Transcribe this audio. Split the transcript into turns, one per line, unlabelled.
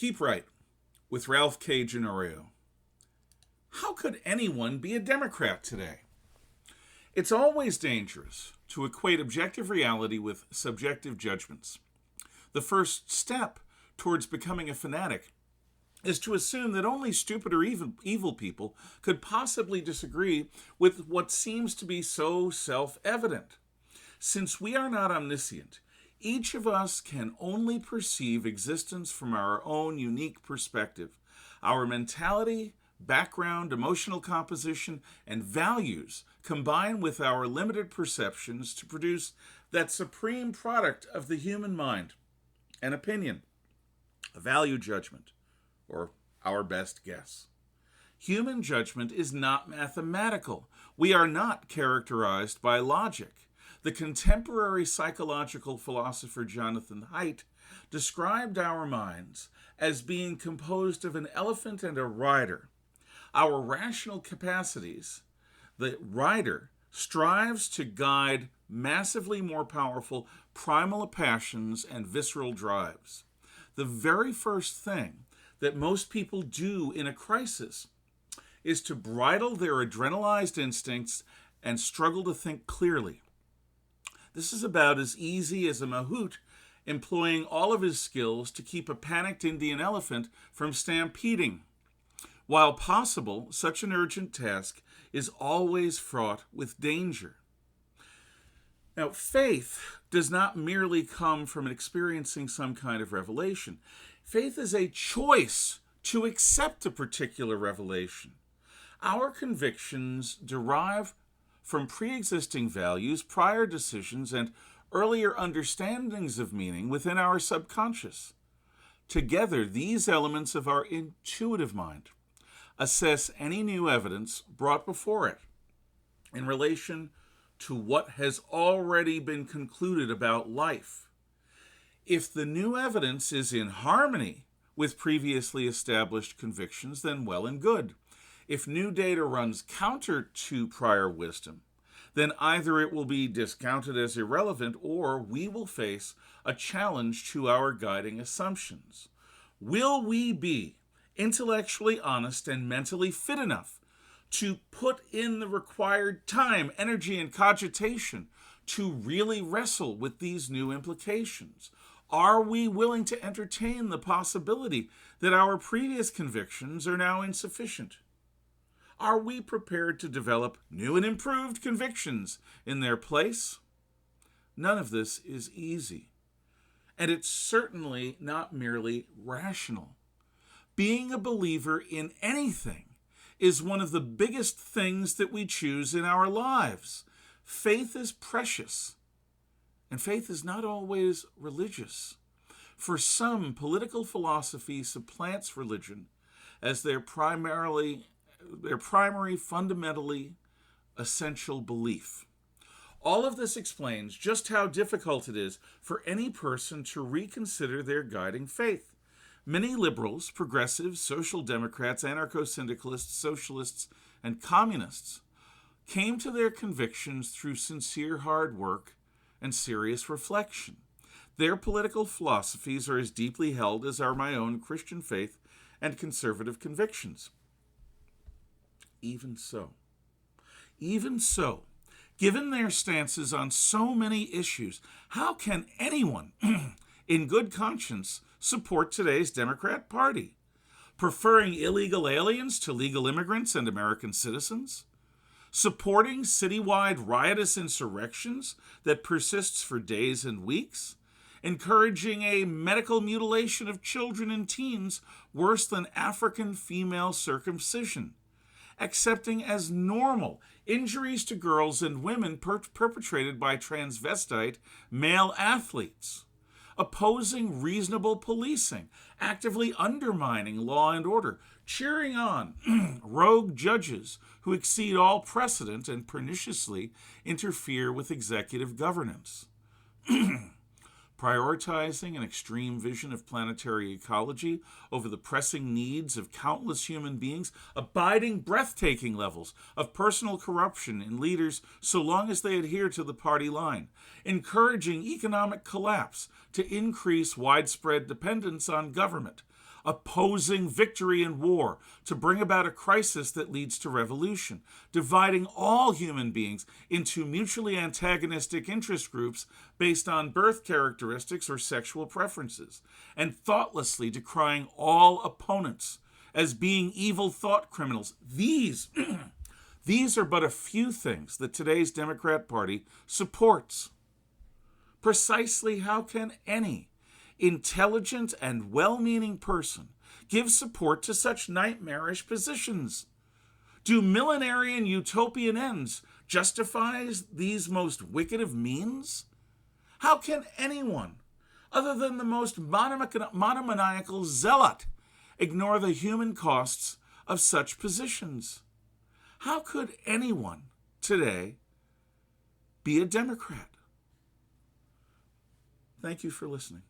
Keep Right with Ralph K. Ginorio. How could anyone be a Democrat today? It's always dangerous to equate objective reality with subjective judgments. The first step towards becoming a fanatic is to assume that only stupid or evil people could possibly disagree with what seems to be so self-evident. Since we are not omniscient, each of us can only perceive existence from our own unique perspective. Our mentality, background, emotional composition, and values combine with our limited perceptions to produce that supreme product of the human mind, an opinion, a value judgment, or our best guess. Human judgment is not mathematical. We are not characterized by logic. The contemporary psychological philosopher Jonathan Haidt described our minds as being composed of an elephant and a rider. Our rational capacities, the rider, strives to guide massively more powerful primal passions and visceral drives. The very first thing that most people do in a crisis is to bridle their adrenalized instincts and struggle to think clearly. This is about as easy as a mahout employing all of his skills to keep a panicked Indian elephant from stampeding. While possible, such an urgent task is always fraught with danger. Now, faith does not merely come from experiencing some kind of revelation. Faith is a choice to accept a particular revelation. Our convictions derive from pre-existing values, prior decisions, and earlier understandings of meaning within our subconscious. Together, these elements of our intuitive mind assess any new evidence brought before it in relation to what has already been concluded about life. If the new evidence is in harmony with previously established convictions, then well and good. If new data runs counter to prior wisdom, then either it will be discounted as irrelevant or we will face a challenge to our guiding assumptions. Will we be intellectually honest and mentally fit enough to put in the required time, energy, and cogitation to really wrestle with these new implications? Are we willing to entertain the possibility that our previous convictions are now insufficient? Are we prepared to develop new and improved convictions in their place? None of this is easy. And it's certainly not merely rational. Being a believer in anything is one of the biggest things that we choose in our lives. Faith is precious, and faith is not always religious. For some, political philosophy supplants religion as their primary fundamentally essential belief. All of this explains just how difficult it is for any person to reconsider their guiding faith. Many liberals, progressives, social democrats, anarcho-syndicalists, socialists, and communists came to their convictions through sincere hard work and serious reflection. Their political philosophies are as deeply held as are my own Christian faith and conservative convictions. Even so, given their stances on so many issues, how can anyone in good conscience support today's Democrat Party, preferring illegal aliens to legal immigrants and American citizens, supporting citywide riotous insurrections that persists for days and weeks, encouraging a medical mutilation of children and teens worse than African female circumcision, accepting as normal injuries to girls and women perpetrated by transvestite male athletes, opposing reasonable policing, actively undermining law and order, cheering on rogue judges who exceed all precedent and perniciously interfere with executive governance, prioritizing an extreme vision of planetary ecology over the pressing needs of countless human beings, abiding breathtaking levels of personal corruption in leaders so long as they adhere to the party line, encouraging economic collapse to increase widespread dependence on government, opposing victory in war to bring about a crisis that leads to revolution, dividing all human beings into mutually antagonistic interest groups based on birth characteristics or sexual preferences, and thoughtlessly decrying all opponents as being evil thought criminals. These are but a few things that today's Democrat Party supports. Precisely how can any intelligent and well-meaning person give support to such nightmarish positions? Do millenarian utopian ends justify these most wicked of means? How can anyone, other than the most monomaniacal zealot, ignore the human costs of such positions? How could anyone today be a Democrat? Thank you for listening.